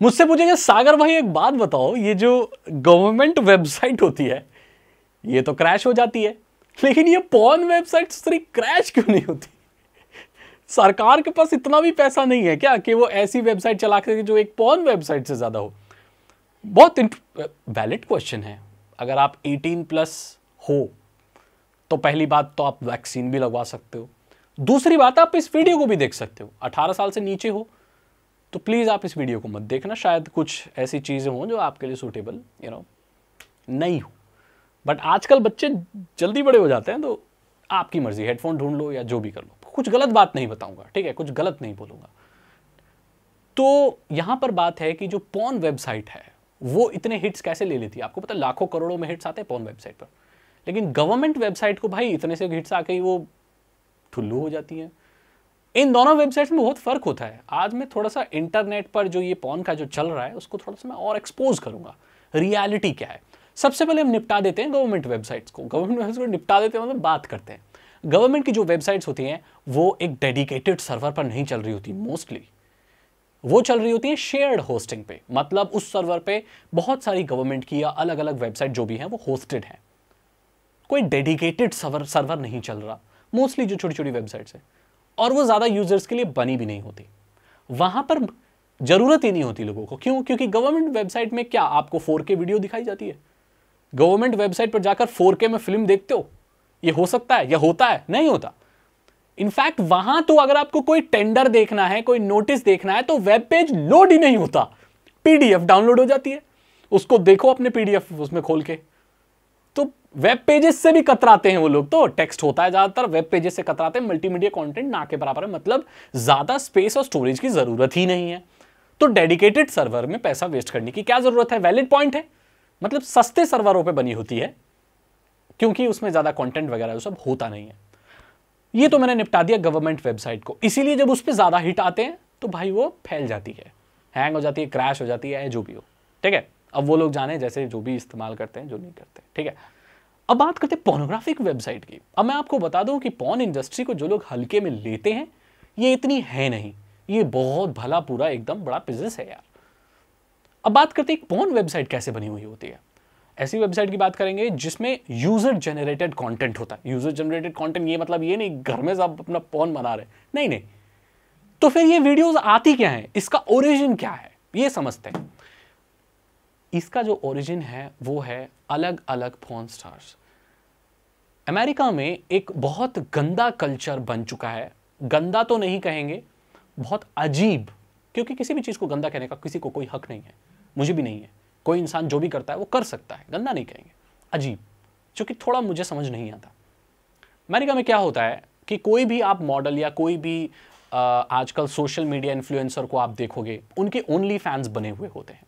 मुझसे पूछेंगे सागर भाई एक बात बताओ, ये जो गवर्नमेंट वेबसाइट होती है ये तो क्रैश हो जाती है, लेकिन ये पॉर्न वेबसाइट क्रैश क्यों नहीं होती? सरकार के पास इतना भी पैसा नहीं है क्या कि वो ऐसी वेबसाइट चला सके जो एक पॉर्न वेबसाइट से ज्यादा हो? बहुत वैलिड क्वेश्चन है। अगर आप 18+ हो तो पहली बात तो आप वैक्सीन भी लगवा सकते हो, दूसरी बात आप इस वीडियो को भी देख सकते हो। 18 साल से नीचे हो तो प्लीज आप इस वीडियो को मत देखना, शायद कुछ ऐसी चीजें हों जो आपके लिए सूटेबल नहीं हो। बट आजकल बच्चे जल्दी बड़े हो जाते हैं, तो आपकी मर्जी, हेडफोन ढूंढ लो या जो भी कर लो। कुछ गलत बात नहीं बताऊंगा, ठीक है, कुछ गलत नहीं बोलूंगा। तो यहां पर बात है कि जो पॉर्न वेबसाइट है वो इतने हिट्स कैसे ले लेती है? आपको पता है लाखों करोड़ों में हिट्स आते हैं पॉर्न वेबसाइट पर, लेकिन गवर्नमेंट वेबसाइट को भाई इतने से हिट्स आके ही वो ठुल्लू हो जाती है। इन दोनों वेबसाइट्स में बहुत फर्क होता है। आज मैं थोड़ा सा इंटरनेट पर जो ये पॉर्न का जो चल रहा है उसको थोड़ा सा मैं और एक्सपोज करूंगा, रियलिटी क्या है। सबसे पहले हम निपटा देते हैं गवर्नमेंट वेबसाइट्स को। गवर्नमेंट वेबसाइट्स को निपटा देते हैं मतलब बात करते हैं। गवर्नमेंट की जो वेबसाइट्स होती हैं वो एक डेडिकेटेड सर्वर पर नहीं चल रही होती, मोस्टली वो चल रही होती है शेयर्ड होस्टिंग पे। मतलब उस सर्वर पे बहुत सारी गवर्नमेंट की या अलग अलग वेबसाइट जो भी हैं वो होस्टेड है। कोई डेडिकेटेड सर्वर नहीं चल रहा, मोस्टली जो छोटी छोटी वेबसाइट्स है, और वो ज्यादा यूजर्स के लिए बनी भी नहीं होती। वहां पर जरूरत ही नहीं होती लोगों को। क्यों? क्योंकि गवर्नमेंट वेबसाइट में क्या आपको 4K वीडियो दिखाई जाती है? गवर्नमेंट वेबसाइट पर जाकर 4K में फिल्म देखते हो? ये हो सकता है या होता है? नहीं होता। इनफैक्ट वहां तो अगर आपको कोई टेंडर देखना है, कोई नोटिस देखना है, तो वेब पेज लोड ही नहीं होता, पीडीएफ डाउनलोड हो जाती है। उसको देखो अपने पीडीएफ उसमें खोल के। तो वेब पेजेस से भी कतराते हैं वो लोग, तो टेक्स्ट होता है ज्यादातर, वेब पेजेस से कतराते हैं। मल्टीमीडिया कंटेंट ना के बराबर है, मतलब ज्यादा स्पेस और स्टोरेज की जरूरत ही नहीं है। तो डेडिकेटेड सर्वर में पैसा वेस्ट करने की क्या जरूरत है? वैलिड पॉइंट है। मतलब सस्ते सर्वरों पे बनी होती है क्योंकि उसमें ज्यादा कंटेंट वगैरह सब होता नहीं है। ये तो मैंने निपटा दिया गवर्नमेंट वेबसाइट को। इसीलिए जब उस पर ज्यादा हिट आते हैं तो भाई वो फैल जाती है, हैंग हो जाती है, क्रैश हो जाती है, जो भी हो, ठीक है। अब वो लोग जाने जैसे जो भी इस्तेमाल करते हैं, जो नहीं करते, ठीक है। अब बात करते हैं पोर्नोग्राफिक वेबसाइट की। अब मैं आपको बता दूं कि पॉर्न इंडस्ट्री को जो लोग हल्के में लेते हैं ये इतनी है नहीं, ये बहुत भला पूरा एकदम बड़ा बिजनेस है यार। अब बात करते हैं पॉर्न वेबसाइट कैसे बनी हुई होती है। ऐसी वेबसाइट की बात करेंगे जिसमें यूजर जनरेटेड कंटेंट होता है। यूजर जनरेटेड कंटेंट ये मतलब ये नहीं घर में सब अपना पॉर्न बना रहे, नहीं नहीं। तो फिर ये वीडियोस आती क्या है, इसका ओरिजिन क्या है, ये समझते हैं। इसका जो ओरिजिन है वो है अलग अलग पॉर्न स्टार्स। अमेरिका में एक बहुत गंदा कल्चर बन चुका है। गंदा तो नहीं कहेंगे, बहुत अजीब, क्योंकि किसी भी चीज को गंदा कहने का किसी को कोई हक नहीं है, मुझे भी नहीं है। कोई इंसान जो भी करता है वो कर सकता है, गंदा नहीं कहेंगे, अजीब, जो कि थोड़ा मुझे समझ नहीं आता। अमेरिका में क्या होता है कि कोई भी आप मॉडल या कोई भी आजकल सोशल मीडिया इन्फ्लुएंसर को आप देखोगे, उनके ओनली फैंस बने हुए होते हैं।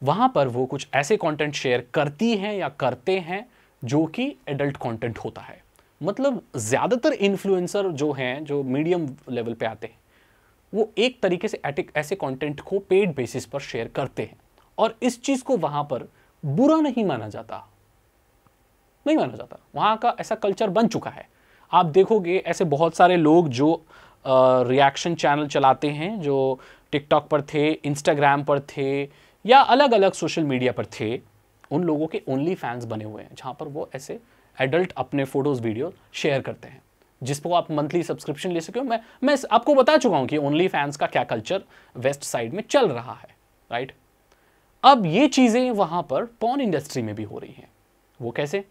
वहां पर वो कुछ ऐसे कंटेंट शेयर करती हैं या करते हैं जो कि एडल्ट कंटेंट होता है। मतलब ज्यादातर इन्फ्लुएंसर जो हैं, जो मीडियम लेवल पे आते हैं, वो एक तरीके से ऐसे कंटेंट को पेड बेसिस पर शेयर करते हैं, और इस चीज को वहां पर बुरा नहीं माना जाता, नहीं माना जाता। वहां का ऐसा कल्चर बन चुका है। आप देखोगे ऐसे बहुत सारे लोग जो रिएक्शन चैनल चलाते हैं, जो टिकटॉक पर थे, इंस्टाग्राम पर थे, या अलग अलग सोशल मीडिया पर थे, उन लोगों के ओनली फैंस बने हुए हैं जहां पर वो ऐसे एडल्ट अपने फोटोज वीडियो शेयर करते हैं, जिसको आप मंथली सब्सक्रिप्शन ले सके हो। मैं आपको बता चुका हूं कि ओनली फैंस का क्या कल्चर वेस्ट साइड में चल रहा है, राइट। अब ये चीजें वहां पर पॉर्न इंडस्ट्री में भी हो रही हैं। वो कैसे?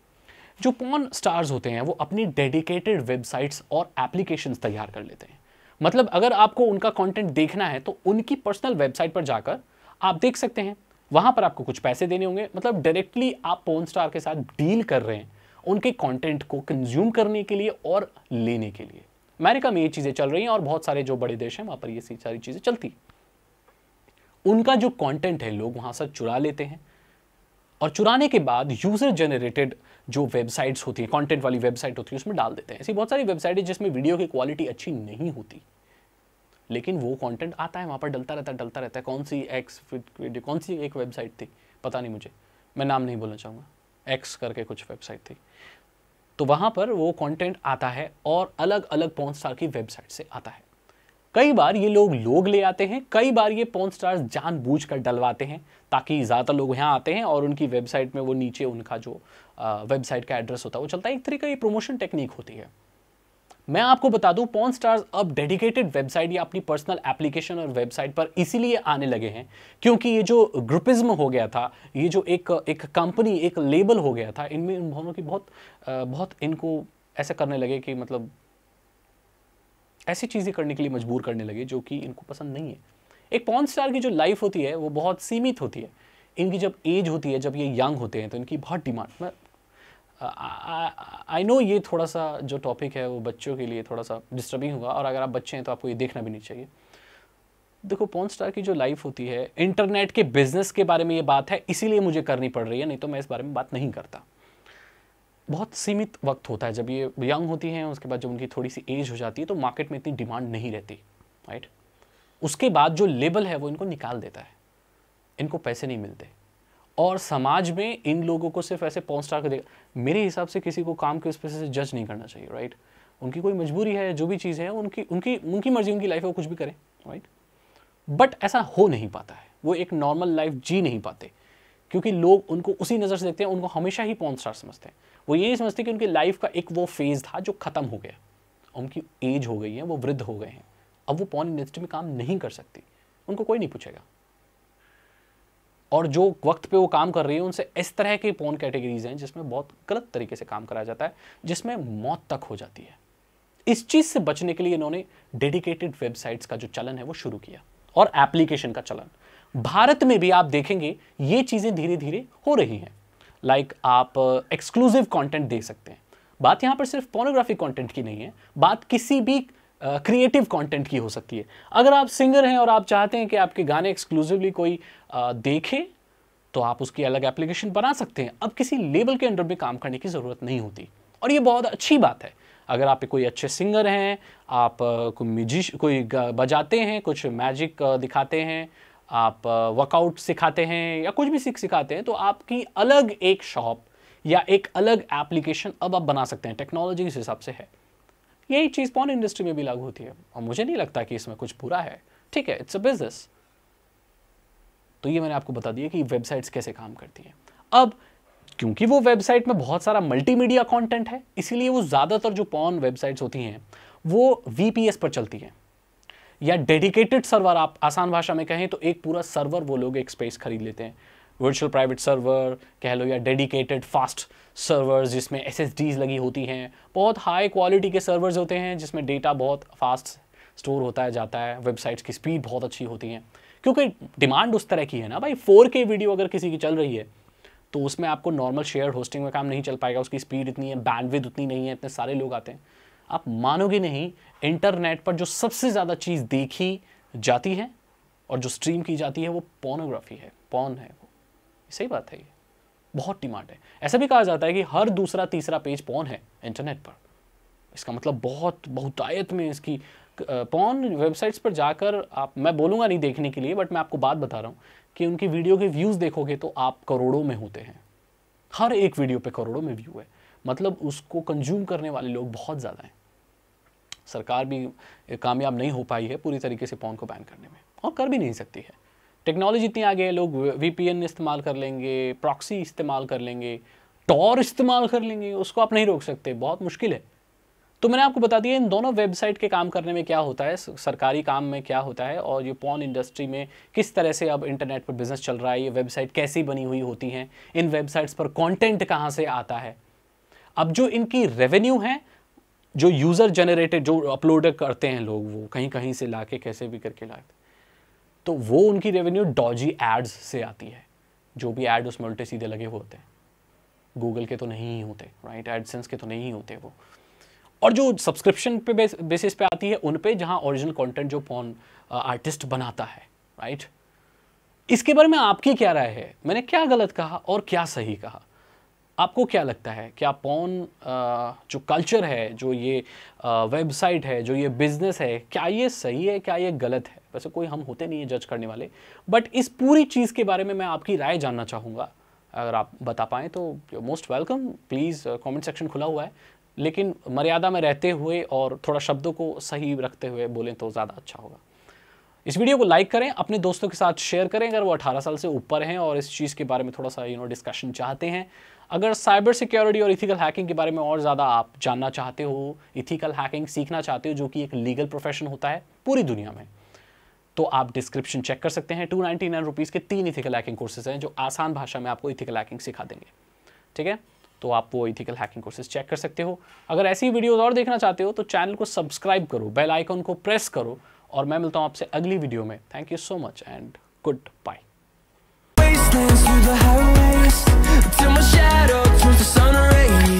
जो पॉर्न स्टार्स होते हैं वो अपनी डेडिकेटेड वेबसाइट्स और एप्लीकेशंस तैयार कर लेते हैं। मतलब अगर आपको उनका कंटेंट देखना है तो उनकी पर्सनल वेबसाइट पर जाकर आप देख सकते हैं। वहां पर आपको कुछ पैसे देने होंगे, मतलब डायरेक्टली आप पॉर्न स्टार के साथ डील कर रहे हैं उनके कंटेंट को कंज्यूम करने के लिए और लेने के लिए। अमेरिका में ये चीजें चल रही हैं और बहुत सारे जो बड़े देश हैं वहां पर ये सारी चीजें चलती। उनका जो कंटेंट है लोग वहां से चुरा लेते हैं, और चुराने के बाद यूजर जनरेटेड जो वेबसाइट्स होती है, कंटेंट वाली वेबसाइट होती है, उसमें डाल देते हैं। ऐसी बहुत सारी वेबसाइट है जिसमें वीडियो की क्वालिटी अच्छी नहीं होती, लेकिन वो कंटेंट आता है वहां पर, डलता रहता है। कौन सी एक वेबसाइट थी पता नहीं मुझे, मैं नाम नहीं बोलना चाहूंगा, एक्स करके कुछ वेबसाइट थी। तो वहां पर वो कंटेंट आता है और अलग अलग पॉर्न स्टार की वेबसाइट से आता है। कई बार ये लोग ले आते हैं, कई बार ये पॉर्न स्टार्स जानबूझकर डलवाते हैं ताकि ज़्यादातर लोग यहाँ आते हैं और उनकी वेबसाइट में वो नीचे उनका जो वेबसाइट का एड्रेस होता है वो चलता है। एक तरीके की प्रमोशन टेक्निक होती है। मैं आपको बता दूं, पॉर्न स्टार्स अब डेडिकेटेड वेबसाइट या अपनी पर्सनल एप्लीकेशन और वेबसाइट पर इसीलिए आने लगे हैं क्योंकि ये जो ग्रुपिज्म हो गया था, ये जो एक कंपनी, एक लेबल हो गया था, इनमें इन भावों की बहुत इनको ऐसा करने लगे कि मतलब ऐसी चीज़ें करने के लिए मजबूर करने लगे जो कि इनको पसंद नहीं है। एक पॉर्न स्टार की जो लाइफ होती है वो बहुत सीमित होती है। इनकी जब एज होती है, जब ये यंग होते हैं तो इनकी बहुत डिमांड। मैं आई नो ये थोड़ा सा जो टॉपिक है वो बच्चों के लिए थोड़ा सा डिस्टर्बिंग होगा और अगर आप बच्चे हैं तो आपको ये देखना भी नहीं चाहिए। देखो, पॉर्न स्टार की जो लाइफ होती है, इंटरनेट के बिजनेस के बारे में ये बात है इसीलिए मुझे करनी पड़ रही है, नहीं तो मैं इस बारे में बात नहीं करता। बहुत सीमित वक्त होता है जब ये यंग होती हैं, उसके बाद जब उनकी थोड़ी सी एज हो जाती है तो मार्केट में इतनी डिमांड नहीं रहती, राइट। उसके बाद जो लेबल है वो इनको निकाल देता है, इनको पैसे नहीं मिलते और समाज में इन लोगों को सिर्फ ऐसे पॉर्न स्टार को देगा। मेरे हिसाब से किसी को काम के उस पर से जज नहीं करना चाहिए, राइट। उनकी कोई मजबूरी है, जो भी चीज़ है उनकी उनकी उनकी मर्जी, उनकी लाइफ है, वो कुछ भी करें, राइट। बट ऐसा हो नहीं पाता है, वो एक नॉर्मल लाइफ जी नहीं पाते क्योंकि लोग उनको उसी नज़र से देखते हैं, उनको हमेशा ही पॉर्न स्टार समझते हैं। वो यही समझते हैं कि उनकी लाइफ का एक वो फेज़ था जो ख़त्म हो गया, उनकी एज हो गई है, वो वृद्ध हो गए हैं, अब वो पॉर्न इंडस्ट्री में काम नहीं कर सकती, उनको कोई नहीं पूछेगा। और जो वक्त पे वो काम कर रही है उनसे इस तरह के पॉर्न कैटेगरीज हैं जिसमें बहुत गलत तरीके से काम कराया जाता है, जिसमें मौत तक हो जाती है। इस चीज़ से बचने के लिए इन्होंने डेडिकेटेड वेबसाइट्स का जो चलन है वो शुरू किया और एप्लीकेशन का चलन। भारत में भी आप देखेंगे ये चीज़ें धीरे धीरे हो रही हैं। लाइक आप एक्सक्लूसिव कंटेंट दे सकते हैं। बात यहाँ पर सिर्फ पोर्नोग्राफिक कंटेंट की नहीं है, बात किसी भी क्रिएटिव कंटेंट की हो सकती है। अगर आप सिंगर हैं और आप चाहते हैं कि आपके गाने एक्सक्लूसिवली कोई देखे तो आप उसकी अलग एप्लीकेशन बना सकते हैं। अब किसी लेबल के अंडर में काम करने की ज़रूरत नहीं होती और ये बहुत अच्छी बात है। अगर आप कोई अच्छे सिंगर हैं, आप कोई बजाते हैं, कुछ मैजिक दिखाते हैं, आप वर्कआउट सिखाते हैं या कुछ भी सिखाते हैं तो आपकी अलग एक शॉप या एक अलग एप्लीकेशन अब आप बना सकते हैं। टेक्नोलॉजी इस हिसाब से है। यही चीज़ पॉर्न इंडस्ट्री में भी लागू होती है और मुझे नहीं लगता कि इसमें कुछ बुरा है, ठीक है, इट्स अ बिजनेस। तो ये मैंने आपको बता दिया कि वेबसाइट्स कैसे काम करती हैं। अब क्योंकि वो वेबसाइट में बहुत सारा मल्टीमीडिया कंटेंट है, इसीलिए वो ज़्यादातर जो पॉर्न वेबसाइट्स होती हैं वो VPS पर चलती हैं या डेडिकेटेड सर्वर। आप आसान भाषा में कहें तो एक पूरा सर्वर वो लोग एक स्पेस खरीद लेते हैं, वर्चुअल प्राइवेट सर्वर कह लो या डेडिकेटेड फास्ट सर्वर्स जिसमें SSDs लगी होती हैं। बहुत हाई क्वालिटी के सर्वर्स होते हैं जिसमें डेटा बहुत फास्ट स्टोर होता है जाता है, वेबसाइट्स की स्पीड बहुत अच्छी होती हैं क्योंकि डिमांड उस तरह की है ना भाई। 4K वीडियो अगर किसी की चल रही है तो उसमें आपको नॉर्मल शेयर होस्टिंग में काम नहीं चल पाएगा, उसकी स्पीड इतनी है, बैंडविड्थ उतनी नहीं है, इतने सारे लोग आते हैं। आप मानोगे नहीं, इंटरनेट पर जो सबसे ज़्यादा चीज़ देखी जाती है और जो स्ट्रीम की जाती है वो पोर्नोग्राफी है, पॉर्न है। वो सही बात है, ये बहुत डिमांड है। ऐसा भी कहा जाता है कि हर दूसरा तीसरा पेज पॉर्न है इंटरनेट पर। इसका मतलब बहुत बहुतायत में इसकी पॉर्न वेबसाइट्स पर जाकर आप, मैं बोलूँगा नहीं देखने के लिए, बट मैं आपको बात बता रहा हूँ कि उनकी वीडियो के व्यूज़ देखोगे तो आप करोड़ों में होते हैं। हर एक वीडियो पे करोड़ों में व्यू है, मतलब उसको कंज्यूम करने वाले लोग बहुत ज़्यादा हैं। सरकार भी कामयाब नहीं हो पाई है पूरी तरीके से पॉर्न को बैन करने में और कर भी नहीं सकती है। टेक्नोलॉजी इतनी आगे है, लोग VPN इस्तेमाल कर लेंगे, प्रॉक्सी इस्तेमाल कर लेंगे, टॉर इस्तेमाल कर लेंगे, उसको आप नहीं रोक सकते, बहुत मुश्किल है। तो मैंने आपको बता दिया इन दोनों वेबसाइट के काम करने में क्या होता है, सरकारी काम में क्या होता है और ये पॉर्न इंडस्ट्री में किस तरह से अब इंटरनेट पर बिजनेस चल रहा है, ये वेबसाइट कैसी बनी हुई होती हैं, इन वेबसाइट्स पर कंटेंट कहाँ से आता है। अब जो इनकी रेवेन्यू है, जो यूज़र जनरेटेड जो अपलोड करते हैं लोग, वो कहीं कहीं से लाके कैसे भी करके लाते, तो वो उनकी रेवेन्यू डॉजी एड्स से आती है। जो भी ऐड उसमें उल्टे सीधे लगे हुए होते हैं, गूगल के तो नहीं ही होते, राइट, एडसेंस के तो नहीं ही होते वो। और जो सब्सक्रिप्शन पे बेसिस पे आती है उन पे, जहां ओरिजिनल कंटेंट जो पॉर्न आर्टिस्ट बनाता है, राइट। इसके बारे में आपकी क्या राय है, मैंने क्या गलत कहा और क्या सही कहा? आपको क्या लगता है, क्या पॉर्न जो कल्चर है, जो ये वेबसाइट है, जो ये बिजनेस है, क्या ये सही है, क्या ये गलत है? वैसे कोई हम होते नहीं है जज करने वाले, बट इस पूरी चीज़ के बारे में मैं आपकी राय जानना चाहूँगा। अगर आप बता पाएँ तो most welcome, please comment section खुला हुआ है, लेकिन मर्यादा में रहते हुए और थोड़ा शब्दों को सही रखते हुए बोलें तो ज़्यादा अच्छा होगा। इस वीडियो को लाइक करें, अपने दोस्तों के साथ शेयर करें अगर वो 18 साल से ऊपर हैं और इस चीज़ के बारे में थोड़ा सा डिस्कशन चाहते हैं। अगर साइबर सिक्योरिटी और इथिकल हैकिंग के बारे में और ज़्यादा आप जानना चाहते हो, इथिकल हैकिंग सीखना चाहते हो जो कि एक लीगल प्रोफेशन होता है पूरी दुनिया में, तो आप डिस्क्रिप्शन चेक कर सकते हैं। 299 रुपीज़ के 3 इथिकल हैकिंग कोर्सेज हैं जो आसान भाषा में आपको इथिकल हैकिंग सिखा देंगे। ठीक है, तो आप वो इथिकल हैकिंग कोर्सेज चेक कर सकते हो। अगर ऐसी वीडियोज़ और देखना चाहते हो तो चैनल को सब्सक्राइब करो, बेल आइकन को प्रेस करो, और मैं मिलता हूँ आपसे अगली वीडियो में। Thank you so much and good bye. Wastelands through the highways till my shadow turns to sun rays.